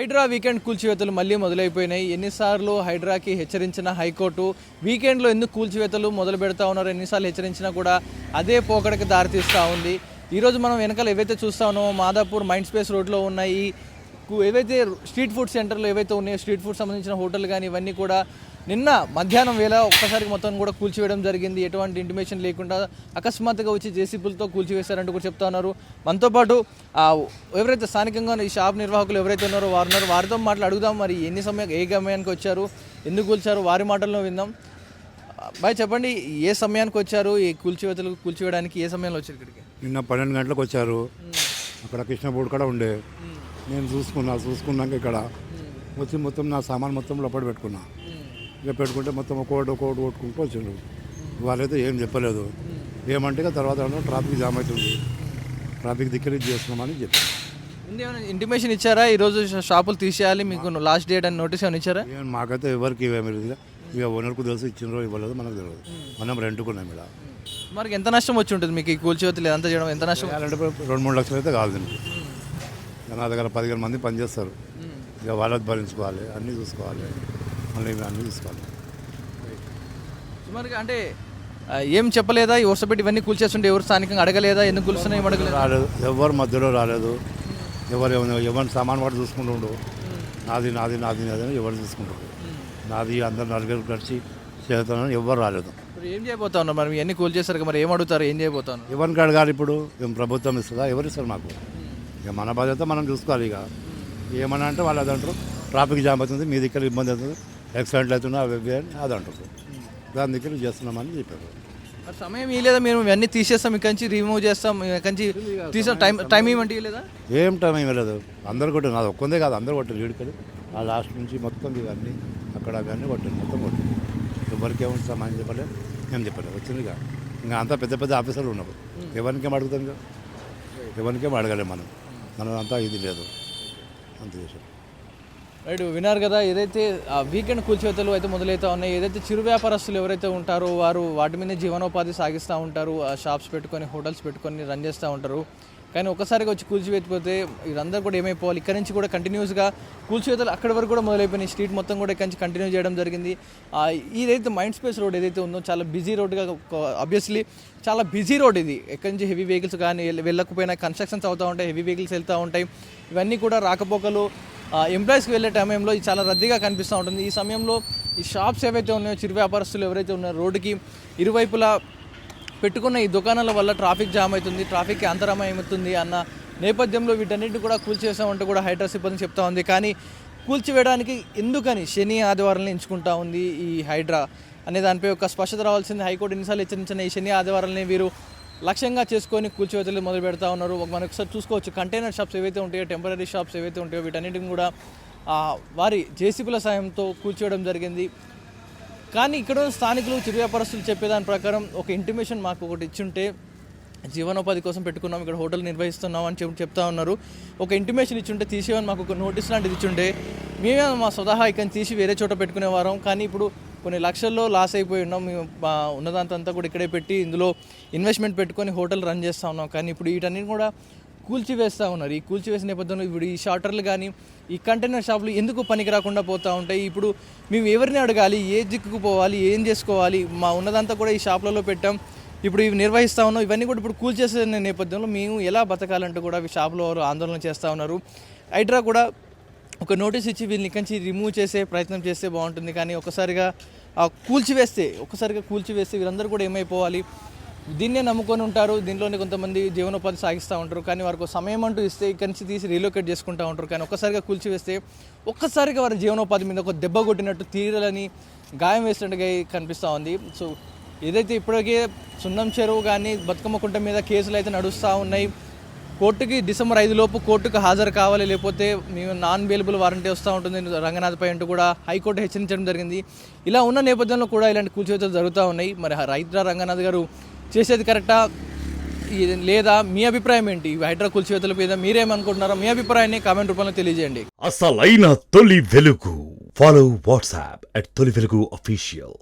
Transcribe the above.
Hydraa weekend కూల్చివేతలు మళ్ళీ మొదలైపోయినాయి. ఎన్నిసార్లు హైడ్రాకి హెచ్చరించిన హైకోర్టు వీకెండ్లో ఎందుకు కూల్చివేతలు మొదలు పెడతా ఉన్నారు, ఎన్నిసార్లు హెచ్చరించినా కూడా అదే పోకడకి దారితీస్తూ ఉంది. ఈరోజు మనం వెనకాల ఏవైతే చూస్తా ఉన్నామో మాదాపూర్ మైండ్ స్పేస్ రోడ్లో ఉన్నాయి ఏవైతే స్ట్రీట్ ఫుడ్ సెంటర్లు ఏవైతే ఉన్నాయో స్ట్రీట్ ఫుడ్ సంబంధించిన హోటల్ కానీ ఇవన్నీ కూడా నిన్న మధ్యాహ్నం వేళ ఒక్కసారి మొత్తం కూడా కూల్చివేయడం జరిగింది. ఎటువంటి ఇంటిమేషన్ లేకుండా అకస్మాత్తుగా వచ్చి జేసీబీలతో కూల్చివేశారంటూ కూడా చెప్తా ఉన్నారు. మనతో పాటు ఎవరైతే స్థానికంగా ఈ షాప్ నిర్వాహకులు ఎవరైతే ఉన్నారో వారితో మాటలు అడుగుదాం. మరి ఎన్ని సమయం ఏ గమ్యానికి వచ్చారు, ఎందుకు కూల్చారు, వారి మాటల్లో విందాం. బాయ్ చెప్పండి, ఏ సమయానికి వచ్చారు, ఈ కూల్చివేయడానికి ఏ సమయంలో వచ్చారు ఇక్కడికి? నిన్న 12 గంటలకు వచ్చారు. అక్కడ కృష్ణపూడి కూడా ఉండే నేను చూసుకున్నాక ఇక్కడ వచ్చి మొత్తం నా సామాన్ మొత్తం లోపల పెట్టుకున్నా. ఇక పెట్టుకుంటే మొత్తం ఒకటి కొట్టుకుంటూ వచ్చిండు. వాళ్ళైతే ఏం చెప్పలేదు. ఏమంటే తర్వాత ట్రాఫిక్ జామ్ అవుతుంది, ట్రాఫిక్ దిక్కరి చేస్తున్నామని చెప్పారు. ఇంటిమేషన్ ఇచ్చారా ఈరోజు షాపులు తీసేయాలి మీకు లాస్ట్ డేట్ అని నోటీస్ ఏమైనా ఇచ్చారా? మాకైతే ఎవరికి ఇక ఓనర్కు తెలుసు, ఇచ్చినరో ఇవ్వలేదు మనకు తెలియదు. మనం రెంట్కున్నాం ఇక్కడ. మరి ఎంత నష్టం వచ్చి ఉంటుంది మీకు ఈ కూల్చివేతలు ఎంత చేయడం? ఎంత నష్టం అంటే 2-3 లక్షలు అయితే కాదు దీనికి. నా దగ్గర 15 మంది పనిచేస్తారు. ఇక వాళ్ళకి భరించుకోవాలి, అన్నీ చూసుకోవాలి, మళ్ళీ అన్నీ చూసుకోవాలి. సుమారుగా అంటే ఏం చెప్పలేదా ఈ వరుసపెట్టి ఇవన్నీ కూల్చేస్తుంటే? ఎవరు స్థానికంగా అడగలేదా ఎందుకు కూల్చున్నాయి? అడగలేదు, రాలేదు, ఎవరు మధ్యలో రాలేదు. ఎవరి సామాన్ వాడు చూసుకుంటుండు. నాది నాది నాది నాది అని ఎవరు చూసుకుంటారు. నాది అందరు నలుగురు కలిసి చేస్తానని ఎవరు రాలేదు. ఏం చేయబోతా ఉన్నారు మరి? ఇవన్నీ కూల్చేస్తారు మరి ఏం అడుగుతారు, ఏం చేయబోతాను? ఎవరికి అడగాలి ఇప్పుడు? ఏం ప్రభుత్వం ఇస్తుందా? ఎవరు ఇస్తారు మాకు? ఇక మన బాధ్యత మనం చూసుకోవాలి. ఇక ఏమన్నా అంటే వాళ్ళు అదంటారు ట్రాఫిక్ జామ్ అవుతుంది, మీ దగ్గర ఇబ్బంది అవుతుంది, యాక్సిడెంట్లు అవుతున్నా అవి అది అంటారు. దాని దగ్గర చేస్తున్నామని చెప్పారు. మరి సమయం ఇవ్వలేదా? మేము ఇవన్నీ తీసేస్తాం, ఇక్కడి నుంచి రిమూవ్ చేస్తాం, ఇక్కడి నుంచి తీసాం, టైం ఇవ్వండి ఇవ్వలేదా? ఏం టైం ఇవ్వలేదు. అందరు కొట్టారు, నాది ఒక్కందే కాదు, అందరు కొట్టారు. లీడుకలు ఆ లాస్ట్ నుంచి మొత్తం ఇవన్నీ అక్కడ అవన్నీ కొట్టారు, మొత్తం కొట్టారు. ఎవరికి ఏమో సమానం చెప్పలేదు, మేము చెప్పలేదు. వచ్చింది ఇంకా అంతా పెద్ద పెద్ద ఆఫీసర్లు ఉన్నారు. ఎవరికేం అడుగుతాం? ఇంకా ఎవరికేం అడగలేము మనం అంతా ఇది లేదు అంత చేసాం. రైట్, విన్నారు కదా. ఏదైతే వీకెండ్ కూల్చివేతలు అయితే మొదలవుతా ఉన్నాయి, ఏదైతే చిరు వ్యాపారస్తులు ఎవరైతే ఉంటారో వారు వాటి మీద జీవనోపాధి సాగిస్తూ ఉంటారు, షాప్స్ పెట్టుకొని హోటల్స్ పెట్టుకొని రన్ చేస్తూ ఉంటారు. కానీ ఒక్కసారిగా వచ్చి కూల్చివేతిపోతే వీరందరూ కూడా ఏమైపోవాలి? ఇక్కడ నుంచి కూడా కంటిన్యూస్గా కూల్చివేతలు అక్కడి వరకు కూడా మొదలైపోయినాయి. స్ట్రీట్ మొత్తం కూడా ఇక్కడి నుంచి కంటిన్యూ చేయడం జరిగింది. ఇదైతే మైండ్ స్పేస్ రోడ్ ఏదైతే ఉందో చాలా బిజీ రోడ్గా, ఆబ్వియస్లీ చాలా బిజీ రోడ్ ఇది. ఎక్కడి నుంచి హెవీ వెహికల్స్ కానీ వెళ్ళకపోయినా కన్స్ట్రక్షన్స్ అవుతూ ఉంటాయి, హెవీ వెహికల్స్ వెళ్తూ ఉంటాయి. ఇవన్నీ కూడా రాకపోకలు ఎంప్లాయీస్కి వెళ్ళే టైంలో ఇది చాలా రద్దీగా కనిపిస్తూ ఉంటుంది. ఈ సమయంలో ఈ షాప్స్ ఏవైతే ఉన్నాయో, చిరు వ్యాపారస్తులు ఎవరైతే ఉన్నారో రోడ్డుకి ఇరువైపులా పెట్టుకున్న ఈ దుకాణాల వల్ల ట్రాఫిక్ జామ్ అవుతుంది, ట్రాఫిక్కి అంతరాయం అవుతుంది అన్న నేపథ్యంలో వీటన్నిటిని కూడా కూల్చేసామంటూ కూడా హైడ్రా సిబ్బంది చెప్తా ఉంది. కానీ కూల్చివేయడానికి ఎందుకని శని ఆదివారాలను ఎంచుకుంటా ఉంది ఈ హైడ్రా అనే దానిపై ఒక స్పష్టత రావాల్సింది. హైకోర్టు ఎన్నిసార్లు హెచ్చరించిన ఈ శని ఆదివారాలని వీరు లక్ష్యంగా చేసుకొని కూల్చివేతలు మొదలు పెడతా ఉన్నారు. మనం ఒకసారి చూసుకోవచ్చు, కంటైనర్ షాప్స్ ఏవైతే ఉంటాయో, టెంపరీ షాప్స్ ఏవైతే ఉంటాయో వీటన్నిటిని కూడా వారి జేసీబీల సాయంతో కూల్చేయడం జరిగింది. కానీ ఇక్కడ స్థానికులు చిరు వ్యాపారస్తులు చెప్పేదాని ప్రకారం ఒక ఇంటిమేషన్ మాకు ఒకటి ఇచ్చుంటే జీవనోపాధి కోసం పెట్టుకున్నాం, ఇక్కడ హోటల్ నిర్వహిస్తున్నాం అని చెప్తా ఉన్నారు. ఒక ఇంటిమేషన్ ఇచ్చుంటే తీసేవని మాకు ఒక నోటీస్ లాంటిది ఇచ్చుంటే మేమే మా స్వతహా ఇక్కడ తీసి వేరే చోట పెట్టుకునేవారం. కానీ ఇప్పుడు కొన్ని లక్షల్లో లాస్ అయిపోయి ఉన్నాం. మేము ఉన్నదంతా కూడా ఇక్కడే పెట్టి ఇందులో ఇన్వెస్ట్మెంట్ పెట్టుకొని హోటల్ రన్ చేస్తూ ఉన్నాం. కానీ ఇప్పుడు వీటన్నిటిని కూడా కూల్చివేస్తూ ఉన్నారు. ఈ కూల్చివేసిన నేపథ్యంలో ఇప్పుడు ఈ షార్టర్లు కానీ ఈ కంటైనర్ షాపులు ఎందుకు పనికి రాకుండా పోతూ ఉంటాయి? ఇప్పుడు మేము ఎవరిని అడగాలి, ఏ దిక్కుకు పోవాలి, ఏం చేసుకోవాలి? మా ఉన్నదంతా కూడా ఈ షాపులలో పెట్టాం, ఇప్పుడు ఇవి నిర్వహిస్తూ ఉన్నాం. ఇవన్నీ కూడా ఇప్పుడు కూల్చేసే నేపథ్యంలో మేము ఎలా బతకాలంటూ కూడా ఈ షాపులో వారు ఆందోళన చేస్తూ ఉన్నారు. హైడ్రా కూడా ఒక నోటీస్ ఇచ్చి వీళ్ళని ఇక్కడి నుంచి రిమూవ్ చేసే ప్రయత్నం చేస్తే బాగుంటుంది. కానీ ఒకసారిగా కూల్చివేస్తే వీరందరూ కూడా ఏమైపోవాలి? దీన్నే నమ్ముకొని ఉంటారు, దీంట్లోనే కొంతమంది జీవనోపాధి సాగిస్తూ ఉంటారు. కానీ వారికి సమయం అంటూ ఇస్తే ఇక్కడి నుంచి తీసి రీలొకేట్ చేసుకుంటూ ఉంటారు. కానీ ఒక్కసారిగా కూల్చివేస్తే ఒక్కసారిగా వారి జీవనోపాధి మీద ఒక దెబ్బ కొట్టినట్టు, తీరలని గాయం వేసినట్టుగా కనిపిస్తూ ఉంది. సో ఏదైతే ఇప్పటికే సున్నం చెరువు కానీ బతుకమ్మ కుంట మీద కేసులు అయితే నడుస్తూ ఉన్నాయి. కోర్టుకి డిసెంబర్ 5 లోపు కోర్టుకు హాజరు కావాలి, లేకపోతే మేము నాన్ బెయిలబుల్ వారంటీ వస్తూ ఉంటుంది రంగనాథ్పై అంటూ కూడా హైకోర్టు హెచ్చరించడం జరిగింది. ఇలా ఉన్న నేపథ్యంలో కూడా ఇలాంటి కూల్చివేతలు జరుగుతూ ఉన్నాయి. మరి హైడ్రా రంగనాథ్ గారు చేసేది కరెక్టా లేదా? మీ అభిప్రాయం ఏంటి? హైడ్రా కూల్చివేతల మీద మీరేమనుకుంటున్నారో మీ అభిప్రాయాన్ని కామెంట్ రూపంలో తెలియజేయండి. అసలైన తొలి వెలుగు. ఫాలో వాట్సాప్ @తొలి వెలుగు official.